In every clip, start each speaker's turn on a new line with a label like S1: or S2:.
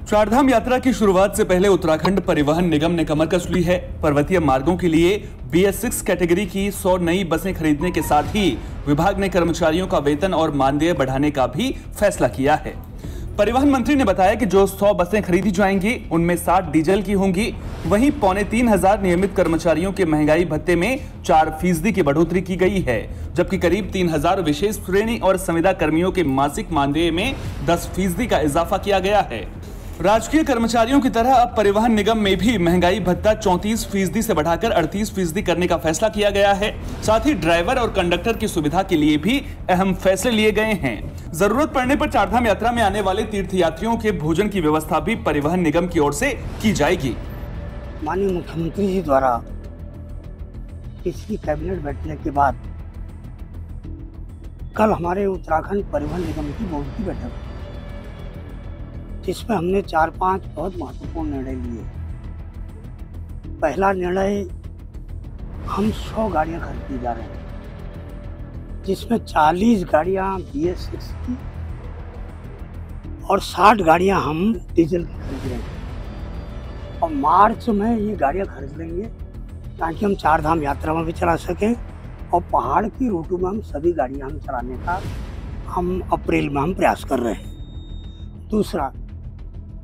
S1: चारधाम यात्रा की शुरुआत से पहले उत्तराखंड परिवहन निगम ने कमर कस ली है। पर्वतीय मार्गों के लिए BS6 कैटेगरी की 100 नई बसें खरीदने के साथ ही विभाग ने कर्मचारियों का वेतन और मानदेय बढ़ाने का भी फैसला किया है। परिवहन मंत्री ने बताया कि जो 100 बसें खरीदी जाएंगी उनमें 60 डीजल की होंगी। वहीं 3,500 नियमित कर्मचारियों के महंगाई भत्ते में 4% की बढ़ोतरी की गई है, जबकि करीब 3,000 विशेष श्रेणी और संविदा कर्मियों के मासिक मानदेय में 10% का इजाफा किया गया है। राजकीय कर्मचारियों की तरह अब परिवहन निगम में भी महंगाई भत्ता 34% से बढ़ाकर 38% करने का फैसला किया गया है। साथ ही ड्राइवर और कंडक्टर की सुविधा के लिए भी अहम फैसले लिए गए हैं। जरूरत पड़ने पर चारधाम यात्रा में आने वाले तीर्थयात्रियों के भोजन की व्यवस्था भी परिवहन निगम की ओर से की जाएगी।
S2: माननीय मुख्यमंत्री जी द्वारा पिछली कैबिनेट बैठने के बाद कल हमारे उत्तराखंड परिवहन निगम की बोर्ड की बैठक, जिसमें हमने 4-5 बहुत महत्वपूर्ण निर्णय लिए। पहला निर्णय, हम 100 गाड़ियां खरीदी जा रहे हैं, जिसमें 40 गाड़ियां BS6 की और 60 गाड़ियां हम डीजल की खरीद रहे हैं। और मार्च में ये गाड़ियां खरीद लेंगे ताकि हम चारधाम यात्रा में भी चला सकें और पहाड़ की रूटों में हम सभी गाड़ियां हम चलाने का हम अप्रैल में हम प्रयास कर रहे हैं। दूसरा,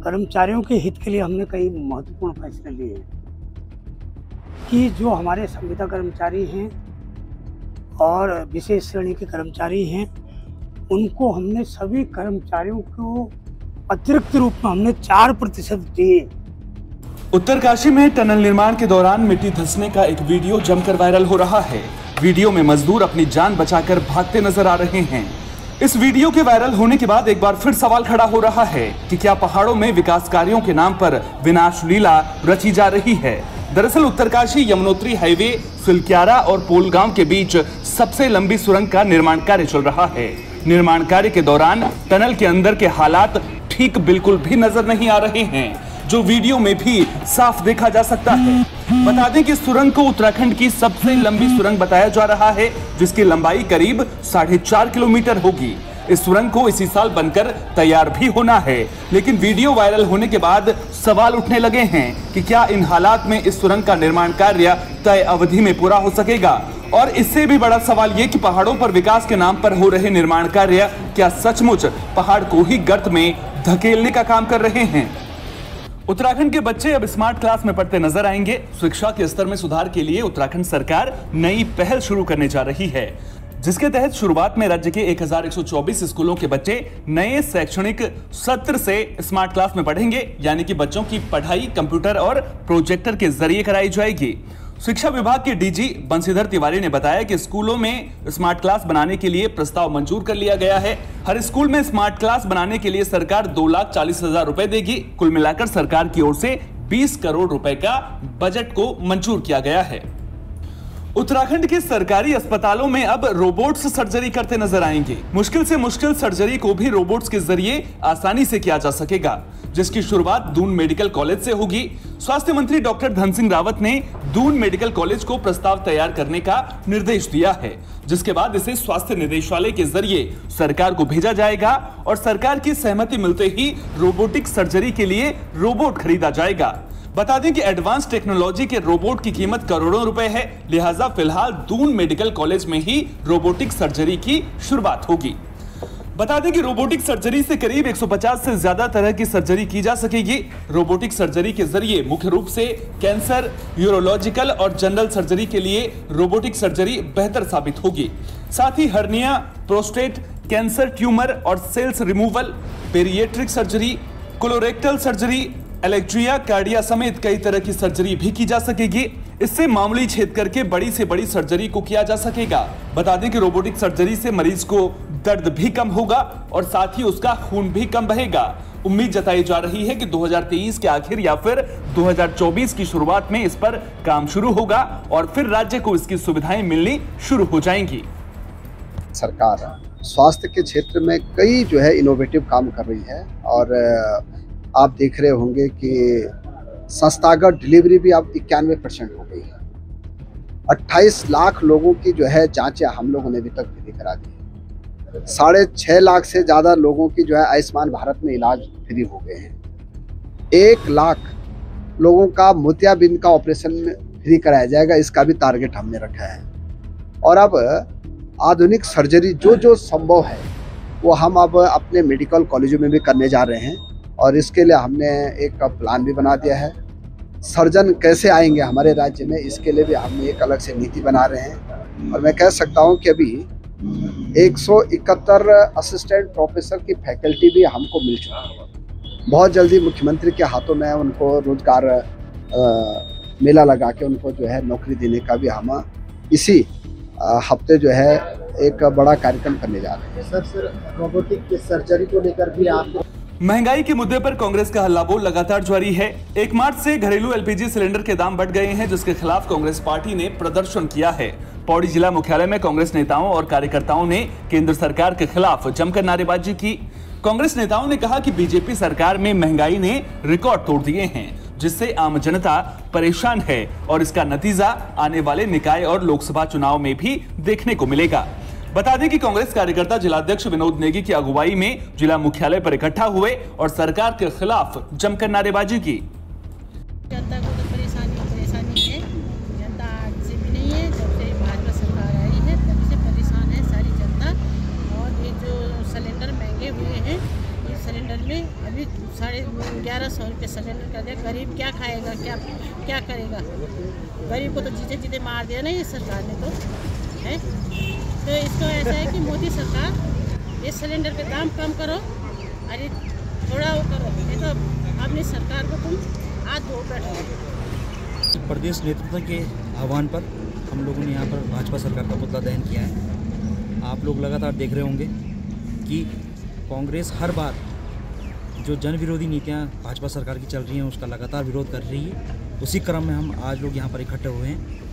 S2: कर्मचारियों के हित के लिए हमने कई महत्वपूर्ण फैसले लिए हैं कि जो हमारे संविदा कर्मचारी हैं और विशेष श्रेणी के कर्मचारी हैं, उनको हमने सभी कर्मचारियों को अतिरिक्त रूप में हमने 4% दिए।
S1: उत्तरकाशी में टनल निर्माण के दौरान मिट्टी धंसने का एक वीडियो जमकर वायरल हो रहा है। वीडियो में मजदूर अपनी जान बचाकर भागते नजर आ रहे हैं। इस वीडियो के वायरल होने के बाद एक बार फिर सवाल खड़ा हो रहा है कि क्या पहाड़ों में विकास कार्यों के नाम पर विनाश लीला रची जा रही है। दरअसल उत्तरकाशी यमुनोत्री हाईवे सुलक्यारा और पोलगांव के बीच सबसे लंबी सुरंग का निर्माण कार्य चल रहा है। निर्माण कार्य के दौरान टनल के अंदर के हालात ठीक बिल्कुल भी नजर नहीं आ रहे हैं, जो वीडियो में भी साफ देखा जा सकता है। बता दें कि सुरंग को उत्तराखंड की सबसे लंबी सुरंग बताया जा रहा है, जिसकी लंबाई करीब 4.5 किलोमीटर होगी। इस सुरंग को इसी साल बनकर तैयार भी होना है, लेकिन वीडियो वायरल होने के बाद सवाल उठने लगे हैं कि क्या इन हालात में इस सुरंग का निर्माण कार्य तय अवधि में पूरा हो सकेगा। और इससे भी बड़ा सवाल ये कि पहाड़ों पर विकास के नाम पर हो रहे निर्माण कार्य क्या सचमुच पहाड़ को ही गर्त में धकेलने का काम कर रहे हैं। उत्तराखंड के बच्चे अब स्मार्ट क्लास में पढ़ते नजर आएंगे। शिक्षा के स्तर में सुधार के लिए उत्तराखंड सरकार नई पहल शुरू करने जा रही है, जिसके तहत शुरुआत में राज्य के 1124 स्कूलों के बच्चे नए शैक्षणिक सत्र से स्मार्ट क्लास में पढ़ेंगे, यानी कि बच्चों की पढ़ाई कंप्यूटर और प्रोजेक्टर के जरिए कराई जाएगी। शिक्षा विभाग के DG बंशीधर तिवारी ने बताया कि स्कूलों में स्मार्ट क्लास बनाने के लिए प्रस्ताव मंजूर कर लिया गया है। हर स्कूल में स्मार्ट क्लास बनाने के लिए सरकार 2,40,000 रुपए देगी। कुल मिलाकर सरकार की ओर से 20 करोड़ रुपए का बजट को मंजूर किया गया है। उत्तराखंड के सरकारी अस्पतालों में अब रोबोट्स सर्जरी करते नजर आएंगे। मुश्किल से मुश्किल सर्जरी को भी रोबोट्स के जरिए आसानी से किया जा सकेगा, जिसकी शुरुआत दून मेडिकल कॉलेज से होगी। स्वास्थ्य मंत्री डॉक्टर धन सिंह रावत ने दून मेडिकल कॉलेज को प्रस्ताव तैयार करने का निर्देश दिया है, जिसके बाद इसे स्वास्थ्य निदेशालय के जरिए सरकार को भेजा जाएगा और सरकार की सहमति मिलते ही रोबोटिक सर्जरी के लिए रोबोट खरीदा जाएगा। बता दें कि एडवांस टेक्नोलॉजी के रोबोट की कीमत करोड़ों रुपए है, लिहाजा फिलहाल दून मेडिकल कॉलेज में ही रोबोटिक सर्जरी की शुरुआत होगी। बता दें कि रोबोटिक सर्जरी से करीब 150 से ज्यादा तरह की सर्जरी की जा सकेगी। रोबोटिक सर्जरी के जरिए मुख्य रूप से कैंसर, यूरोलॉजिकल और जनरल सर्जरी के लिए रोबोटिक सर्जरी बेहतर साबित होगी। साथ ही हर्निया, प्रोस्टेट कैंसर, ट्यूमर और cells removal, bariatric surgery, colorectal surgery, एलेक्ट्रिया, कार्डिया समेत कई तरह की सर्जरी भी की जा सकेगी। इससे मामूली छेद करके बड़ी से बड़ी सर्जरी को किया जा सकेगा। बता दें कि रोबोटिक सर्जरी से मरीज को दर्द भी कम होगा और साथ ही उसका खून भी कम बहेगा। उम्मीद जताई जा रही है कि 2023 के आखिर या फिर 2024 की शुरुआत में इस पर काम शुरू होगा और फिर राज्य को इसकी सुविधाएं मिलनी शुरू हो जाएंगी।
S3: सरकार स्वास्थ्य के क्षेत्र में कई इनोवेटिव काम कर रही है और आप देख रहे होंगे कि संस्थागत डिलीवरी भी अब 91% हो गई है। 28 लाख लोगों की जांचें हम लोगों ने अभी तक फ्री करा दी है। 6.5 लाख से ज़्यादा लोगों की आयुष्मान भारत में इलाज फ्री हो गए हैं। 1 लाख लोगों का मोतियाबिंद का ऑपरेशन फ्री कराया जाएगा, इसका भी टारगेट हमने रखा है। और अब आधुनिक सर्जरी जो संभव है वो हम अब अपने मेडिकल कॉलेजों में भी करने जा रहे हैं, और इसके लिए हमने एक प्लान भी बना दिया है। सर्जन कैसे आएंगे हमारे राज्य में, इसके लिए भी हम एक अलग से नीति बना रहे हैं। और मैं कह सकता हूं कि अभी 171 असिस्टेंट प्रोफेसर की फैकल्टी भी हमको मिल चुकी है। बहुत जल्दी मुख्यमंत्री के हाथों में उनको रोजगार मेला लगा के उनको जो है नौकरी देने का भी हम इसी हफ्ते जो है एक बड़ा कार्यक्रम करने जा रहे हैं।
S4: सर रोबोटिक के सर्जरी को लेकर भी आप
S1: महंगाई के मुद्दे पर कांग्रेस का हल्ला बोल लगातार जारी है। 1 मार्च से घरेलू एलपीजी सिलेंडर के दाम बढ़ गए हैं, जिसके खिलाफ कांग्रेस पार्टी ने प्रदर्शन किया है। पौड़ी जिला मुख्यालय में कांग्रेस नेताओं और कार्यकर्ताओं ने केंद्र सरकार के खिलाफ जमकर नारेबाजी की। कांग्रेस नेताओं ने कहा कि बीजेपी सरकार में महंगाई ने रिकॉर्ड तोड़ दिए हैं, जिससे आम जनता परेशान है और इसका नतीजा आने वाले निकाय और लोकसभा चुनाव में भी देखने को मिलेगा। बता दें कि कांग्रेस कार्यकर्ता जिलाध्यक्ष विनोद नेगी की अगुवाई में जिला मुख्यालय पर इकट्ठा हुए और सरकार के खिलाफ जमकर नारेबाजी की।
S5: जनता को तो परेशानी है। जनता आज से भी नहीं है, जब से भाजपा सरकार आई है तब से परेशान है सारी जनता। और ये जो सिलेंडर महंगे हुए हैं, इस सिलेंडर में अभी 1150 रुपये सिलेंडर कर दिया। गरीब क्या खाएगा, क्या करेगा? गरीब को तो जीते मार दिया ना ये सरकार ने तो है। तो इसको ऐसा है कि मोदी सरकार ये सिलेंडर के दाम कम करो, अरे थोड़ा वो करो, नहीं तो अपनी सरकार को तुम हाथ धो बैठो।
S6: प्रदेश नेतृत्व के आह्वान पर हम लोगों ने यहाँ पर भाजपा सरकार का मुद्दा दहन किया है। आप लोग लगातार देख रहे होंगे कि कांग्रेस हर बार जो जन विरोधी नीतियाँ भाजपा सरकार की चल रही हैं उसका लगातार विरोध कर रही है। उसी क्रम में हम आज लोग यहाँ पर इकट्ठे हुए हैं।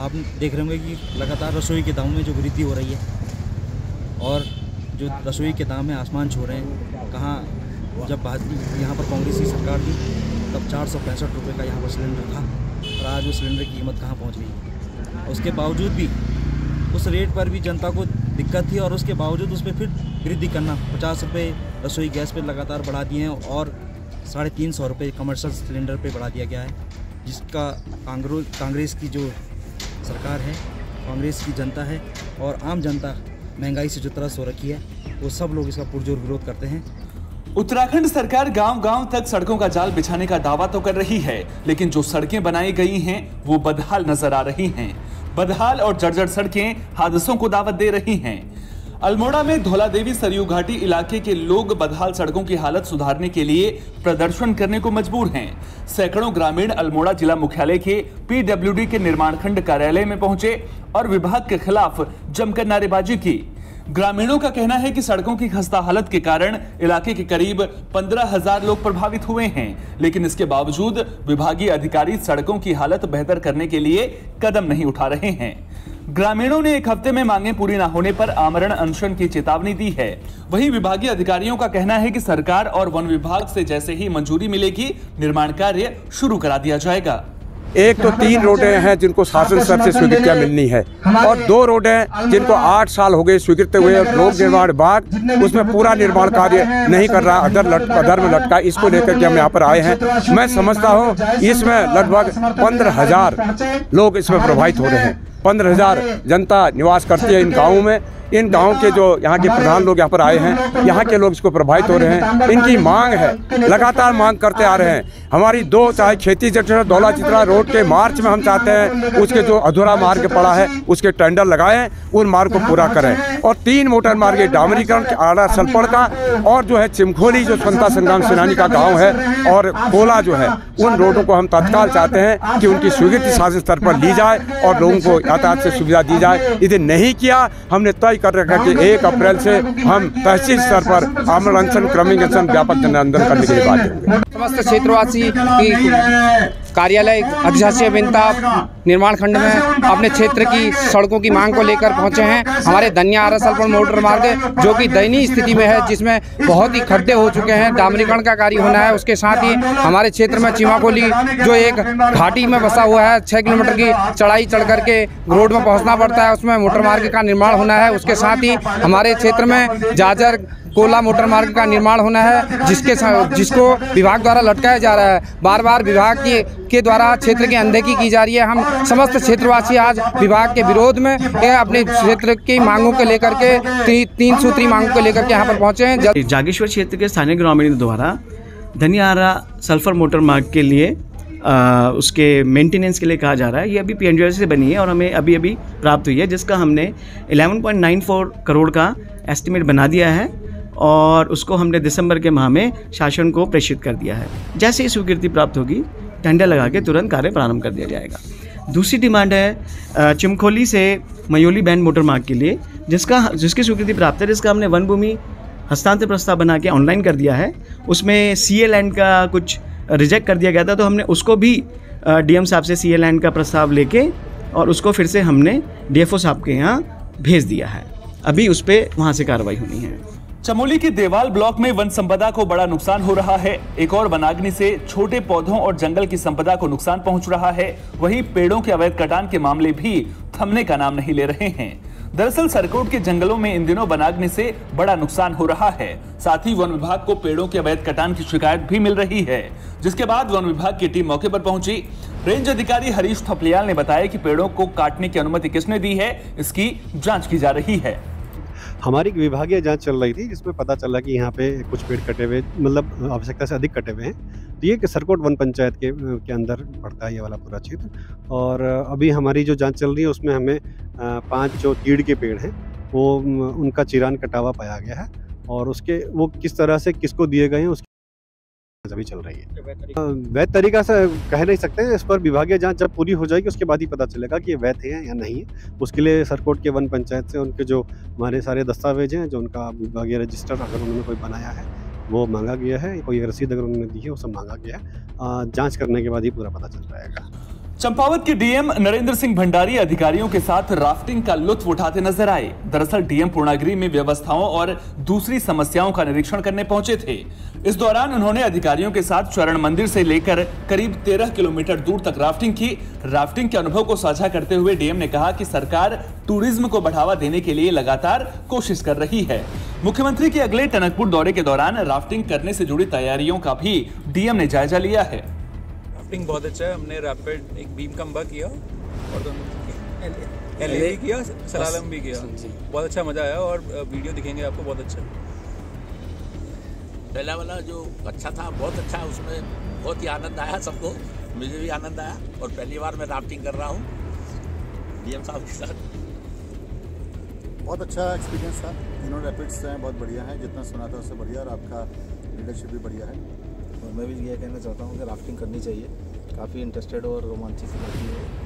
S6: आप देख रहे होंगे कि लगातार रसोई के दामों में जो वृद्धि हो रही है और जो रसोई के दाम में आसमान छू रहे हैं। कहाँ जब यहाँ पर कांग्रेस की सरकार थी तब 465 रुपये का यहाँ पर सिलेंडर था और आज वो सिलेंडर की कीमत कहाँ पहुँच गई है। उसके बावजूद भी उस रेट पर भी जनता को दिक्कत थी और उसके बावजूद उस पर फिर वृद्धि करना 50 रुपये रसोई गैस पर लगातार बढ़ा दिए हैं और 350 रुपये कमर्शियल सिलेंडर पे बढ़ा दिया गया है, जिसका कांग्रेस की जो सरकार है, कांग्रेस की जनता है और आम जनता महंगाई से जो त्रस्त हो रखी है वो सब लोग इसका पुरजोर विरोध करते हैं।
S1: उत्तराखंड सरकार गांव-गांव तक सड़कों का जाल बिछाने का दावा तो कर रही है, लेकिन जो सड़कें बनाई गई हैं वो बदहाल नजर आ रही हैं। बदहाल और जर्जर सड़कें हादसों को दावत दे रही हैं। अल्मोड़ा में धौलादेवी सरयू घाटी इलाके के लोग बदहाल सड़कों की हालत सुधारने के लिए प्रदर्शन करने को मजबूर हैं। सैकड़ों ग्रामीण अल्मोड़ा जिला मुख्यालय के पीडब्ल्यूडी के निर्माण खंड कार्यालय में पहुंचे और विभाग के खिलाफ जमकर नारेबाजी की। ग्रामीणों का कहना है कि सड़कों की खस्ता हालत के कारण इलाके के करीब 15,000 लोग प्रभावित हुए हैं, लेकिन इसके बावजूद विभागीय अधिकारी सड़कों की हालत बेहतर करने के लिए कदम नहीं उठा रहे हैं। ग्रामीणों ने 1 हफ्ते में मांगे पूरी न होने पर आमरण अनशन की चेतावनी दी है। वहीं विभागीय अधिकारियों का कहना है कि सरकार और वन विभाग से जैसे ही मंजूरी मिलेगी निर्माण कार्य शुरू करा दिया जाएगा।
S7: एक तो 3 रोडें हैं जिनको शासन स्तर से स्वीकृतियाँ मिलनी है और 2 रोडें जिनको 8 साल हो गए स्वीकृत हुए। लोक निर्माण विभाग उसमें पूरा निर्माण कार्य नहीं कर रहा, अधर में लटका। इसको लेकर के हम यहाँ पर आए हैं। मैं समझता हूँ इसमें लगभग 15,000 लोग इसमें प्रभावित हो रहे हैं। 15,000 जनता निवास करती है इन गाँवों में। इन गाँव के जो यहाँ के प्रधान लोग यहाँ पर आए हैं, यहाँ के लोग इसको प्रभावित हो रहे हैं। इनकी मांग है, लगातार मांग करते आ रहे हैं। हमारी 2 चाहे खेती जटरा दौला चित्रा रोड के मार्च में हम चाहते हैं उसके जो अधूरा मार्ग पड़ा है उसके टेंडर लगाएं, उन मार्ग को पूरा करें। और 3 मोटर मार्ग डामरीकरण के आड़ा सलपड़ का और जो है चिमखोली जो स्वतंत्रता संग्राम सेनानी का गाँव है और कोला जो है, उन रोडों को हम तत्काल चाहते हैं कि उनकी स्वीकृति शासन स्तर पर ली जाए और लोगों को यातायात से सुविधा दी जाए। यदि नहीं किया हमने तय कर रखा कि 1 अप्रैल से हम तहसील स्तर पर आमरण अनशन, क्रमिक अनशन, व्यापक जन आंदोलन करने के लिए बाध्य होंगे।
S8: समस्त क्षेत्रवासी की कार्यालय अध्यक्षीय विनता निर्माण खंड में अपने क्षेत्र की सड़कों की मांग को लेकर पहुंचे हैं। हमारे धनिया आरसलपुर मोटर मार्ग जो कि दयनीय स्थिति में है, जिसमें बहुत ही खड्डे हो चुके हैं, डामरीकरण का कार्य होना है। उसके साथ ही हमारे क्षेत्र में चिमाकोली जो एक घाटी में बसा हुआ है, 6 किलोमीटर की चढ़ाई चढ़ करके रोड में पहुंचना पड़ता है, उसमें मोटर मार्ग का निर्माण होना है। उसके साथ ही हमारे क्षेत्र में जाजर कोला मोटर मार्ग का निर्माण होना है, जिसको विभाग द्वारा लटकाया जा रहा है। बार बार विभाग के द्वारा क्षेत्र की अनदेखी की जा रही है। हम समस्त क्षेत्रवासी आज विभाग के विरोध में अपने क्षेत्र की मांगों को लेकर के 3 सूत्री मांगों को लेकर के यहाँ पर पहुँचे हैं।
S9: जागेश्वर क्षेत्र के स्थानीय ग्रामीणों द्वारा धनियारा सल्फर मोटर मार्ग के लिए उसके मेंटेनेंस के लिए कहा जा रहा है। ये अभी पीएनजीओएस से बनी है और हमें अभी प्राप्त हुई है, जिसका हमने 11.94 करोड़ का एस्टिमेट बना दिया है और उसको हमने दिसंबर के माह में शासन को प्रेषित कर दिया है। जैसे ही स्वीकृति प्राप्त होगी टेंडर लगा के तुरंत कार्य प्रारंभ कर दिया जाएगा। दूसरी डिमांड है चिमखोली से मयोली बैंड मोटर मार्ग के लिए, जिसकी स्वीकृति प्राप्त है, जिसका हमने वन भूमि हस्तांतरण प्रस्ताव बना के ऑनलाइन कर दिया है। उसमें सीए लैंड का कुछ रिजेक्ट कर दिया गया था, तो हमने उसको भी डीएम साहब से सीए लैंड का प्रस्ताव लेके और उसको फिर से हमने डीएफओ साहब के यहाँ भेज दिया है। अभी उस पर वहाँ से कार्रवाई होनी है।
S1: चमोली के देवाल ब्लॉक में वन संपदा को बड़ा नुकसान हो रहा है। एक और वनाग्नि से छोटे पौधों और जंगल की संपदा को नुकसान पहुंच रहा है। वहीं पेड़ों के अवैध कटान के मामले भी थमने का नाम नहीं ले रहे हैं। दरअसल सरकोट के जंगलों में इन दिनों वनाग्नि से बड़ा नुकसान हो रहा है। साथ ही वन विभाग को पेड़ों के अवैध कटान की शिकायत भी मिल रही है, जिसके बाद वन विभाग की टीम मौके पर पहुंची। रेंज अधिकारी हरीश थपलियाल ने बताया कि पेड़ों को काटने की अनुमति किसने दी है, इसकी जांच की जा रही है।
S10: हमारी विभागीय जांच चल रही थी, जिसमें पता चला कि यहाँ पे कुछ पेड़ कटे हुए, मतलब आवश्यकता से अधिक कटे हुए हैं। तो ये सरकोट वन पंचायत के अंदर पड़ता है ये वाला पूरा क्षेत्र। और अभी हमारी जो जांच चल रही है उसमें हमें 5 जो तीड़ के पेड़ हैं वो उनका चिरान कटा हुआ पाया गया है और उसके वो किस तरह से किसको दिए गए हैं उसकी अभी चल रही है। वैध तरीका से कह नहीं सकते हैं, इस पर विभागीय जांच जब पूरी हो जाएगी उसके बाद ही पता चलेगा कि ये वैध है या नहीं है। उसके लिए सरकोट के वन पंचायत से उनके जो हमारे सारे दस्तावेज हैं, जो उनका विभागीय रजिस्टर अगर उन्होंने कोई बनाया है वो मांगा गया है, कोई रसीद अगर उन्होंने दी है वो सब मांगा गया है। जाँच करने के बाद ही पूरा पता चल जाएगा।
S1: चंपावत के डीएम नरेंद्र सिंह भंडारी अधिकारियों के साथ राफ्टिंग का लुत्फ उठाते नजर आए। दरअसल डीएम पूर्णागिरी में व्यवस्थाओं और दूसरी समस्याओं का निरीक्षण करने पहुंचे थे। इस दौरान उन्होंने अधिकारियों के साथ चरण मंदिर से लेकर करीब 13 किलोमीटर दूर तक राफ्टिंग की। राफ्टिंग के अनुभव को साझा करते हुए डीएम ने कहा कि सरकार टूरिज्म को बढ़ावा देने के लिए लगातार कोशिश कर रही है। मुख्यमंत्री के अगले टनकपुर दौरे के दौरान राफ्टिंग करने से जुड़ी तैयारियों का भी डीएम ने जायजा लिया है।
S11: राफ्टिंग बहुत अच्छा है, हमने रैपिड एक बीम कम्बा किया और एलए भी किया, सलालम भी किया, बहुत अच्छा मजा आया और वीडियो दिखेंगे आपको, बहुत अच्छा।
S12: पहला वाला जो अच्छा था बहुत अच्छा, उसमें बहुत ही आनंद आया सबको, मुझे भी आनंद आया और पहली बार मैं राफ्टिंग कर रहा हूँ डीएम साहब के साथ।
S13: बहुत अच्छा एक्सपीरियंस था, तीनों रैपिड्स हैं बहुत बढ़िया है, जितना सुना था उससे बढ़िया और आपका लीडरशिप भी बढ़िया है।
S14: और मैं भी ये कहना चाहता हूँ कि राफ्टिंग करनी चाहिए, काफ़ी इंटरेस्टेड और रोमांचित रहती है।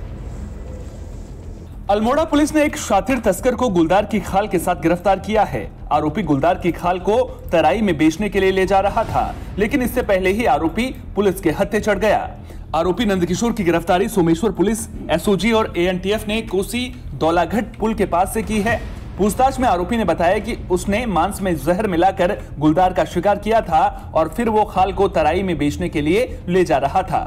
S1: अल्मोड़ा पुलिस ने एक शातिर तस्कर को गुलदार की खाल के साथ गिरफ्तार किया है। आरोपी गुलदार की खाल को तराई में बेचने के लिए ले जा रहा था, लेकिन इससे पहले ही आरोपी पुलिस के हत्थे चढ़ गया। आरोपी नंदकिशोर की गिरफ्तारी सोमेश्वर पुलिस, एसओजी और एएनटीएफ ने कोसी दौलाघाट पुल के पास से की है। पूछताछ में आरोपी ने बताया कि उसने मांस में जहर मिलाकर गुलदार का शिकार किया था और फिर वो खाल को तराई में बेचने के लिए ले जा रहा था।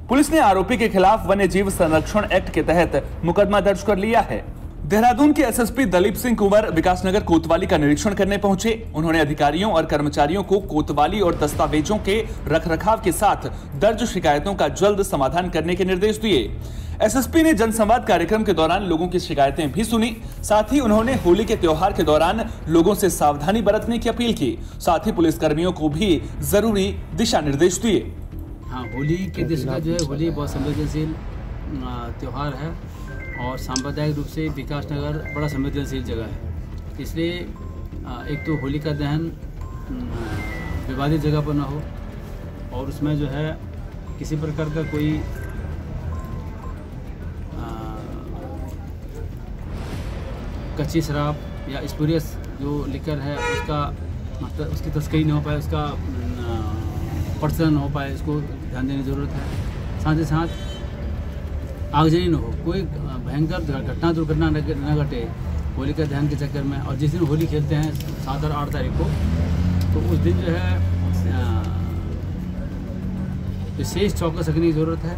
S1: पुलिस ने आरोपी के खिलाफ वन्य जीव संरक्षण एक्ट के तहत मुकदमा दर्ज कर लिया है। देहरादून के एसएसपी दलीप सिंह कुंवर विकासनगर कोतवाली का निरीक्षण करने पहुंचे। उन्होंने अधिकारियों और कर्मचारियों को कोतवाली और दस्तावेजों के रखरखाव के साथ दर्ज शिकायतों का जल्द समाधान करने के निर्देश दिए। एसएसपी ने जनसंवाद कार्यक्रम के दौरान लोगों की शिकायतें भी सुनी। साथ ही उन्होंने होली के त्योहार के दौरान लोगों से सावधानी बरतने की अपील की। साथ ही पुलिस कर्मियों को भी जरूरी दिशा निर्देश दिए।
S15: हाँ, होली के दृष्टि जो है, होली बहुत संवेदनशील त्यौहार है और सांप्रदायिक रूप से विकासनगर बड़ा संवेदनशील जगह है। इसलिए एक तो होली का दहन विवादित जगह पर ना हो और उसमें जो है किसी प्रकार का कोई कच्ची शराब या स्पूरियस जो लिकर है उसका मतलब उसकी तस्करी नहीं हो पाए, उसका प्रचलन हो पाए, इसको ध्यान देने की ज़रूरत है। साथ ही साथ आगजनी न हो, कोई भयंकर दुर्घटना न घटे होली का दहन के चक्कर में। और जिस दिन होली खेलते हैं 7 और 8 तारीख को, तो उस दिन जो है विशेष चौकस रखने की ज़रूरत है।